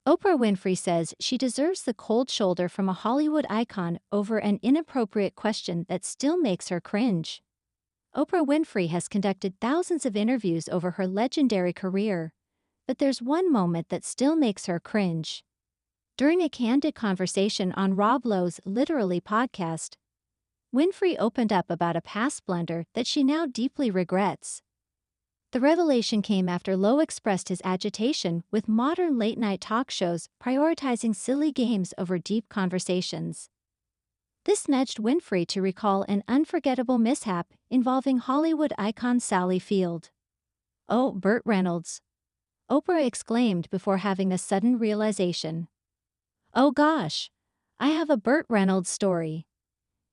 Oprah Winfrey says she deserves the cold shoulder from a Hollywood icon over an inappropriate question that still makes her cringe. Oprah Winfrey has conducted thousands of interviews over her legendary career, but there's one moment that still makes her cringe. During a candid conversation on Rob Lowe's Literally podcast, Winfrey opened up about a past blunder that she now deeply regrets. The revelation came after Lowe expressed his agitation with modern late-night talk shows prioritizing silly games over deep conversations. This nudged Winfrey to recall an unforgettable mishap involving Hollywood icon Sally Field. "Oh, Burt Reynolds," Oprah exclaimed before having a sudden realization. "Oh gosh, I have a Burt Reynolds story."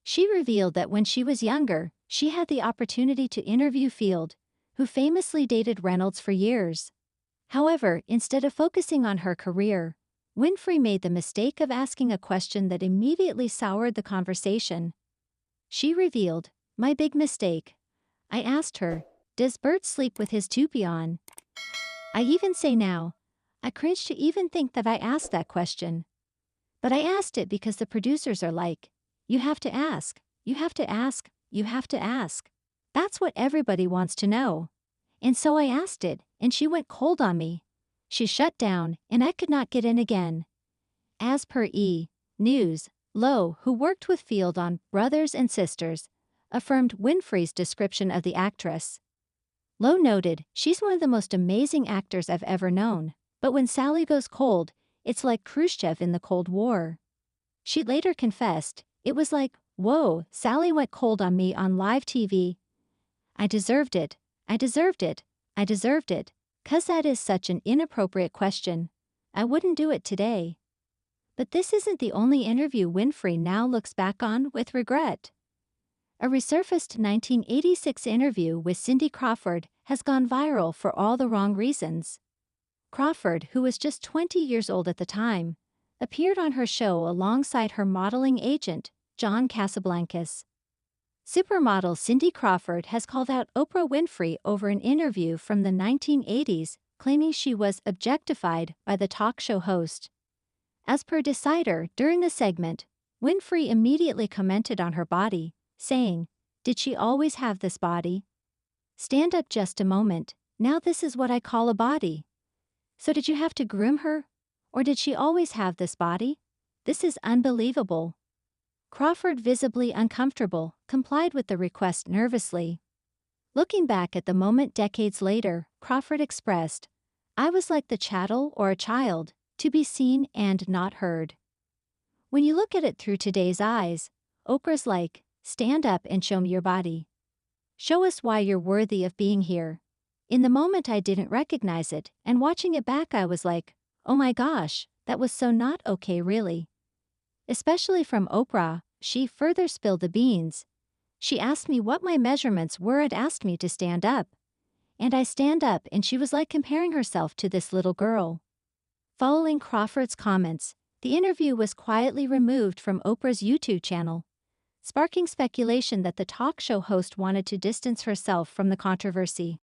She revealed that when she was younger, she had the opportunity to interview Field, who famously dated Reynolds for years. However, instead of focusing on her career, Winfrey made the mistake of asking a question that immediately soured the conversation. She revealed, "My big mistake. I asked her, does Bert sleep with his toupee on? I even say now, I cringe to even think that I asked that question. But I asked it because the producers are like, you have to ask, you have to ask, you have to ask. That's what everybody wants to know. And so I asked it, and she went cold on me. She shut down, and I could not get in again." As per E! News, Lowe, who worked with Field on Brothers and Sisters, affirmed Winfrey's description of the actress. Lowe noted, "She's one of the most amazing actors I've ever known, but when Sally goes cold, it's like Khrushchev in the Cold War." She later confessed, "It was like, whoa, Sally went cold on me on live TV. I deserved it, I deserved it, I deserved it, 'cause that is such an inappropriate question. I wouldn't do it today." But this isn't the only interview Winfrey now looks back on with regret. A resurfaced 1986 interview with Cindy Crawford has gone viral for all the wrong reasons. Crawford, who was just 20 years old at the time, appeared on her show alongside her modeling agent, John Casablancas. Supermodel Cindy Crawford has called out Oprah Winfrey over an interview from the 1980s, claiming she was objectified by the talk show host. As per Decider, during the segment, Winfrey immediately commented on her body, saying, "Did she always have this body? Stand up just a moment, now this is what I call a body. So did you have to groom her? Or did she always have this body? This is unbelievable." Crawford, visibly uncomfortable, complied with the request nervously. Looking back at the moment decades later, Crawford expressed, "I was like the chattel or a child, to be seen and not heard." When you look at it through today's eyes, Oprah's like, "Stand up and show me your body. Show us why you're worthy of being here." In the moment I didn't recognize it, and watching it back I was like, oh my gosh, that was so not okay really. Especially from Oprah, she further spilled the beans. She asked me what my measurements were and asked me to stand up. And I stand up and she was like comparing herself to this little girl. Following Crawford's comments, the interview was quietly removed from Oprah's YouTube channel, sparking speculation that the talk show host wanted to distance herself from the controversy.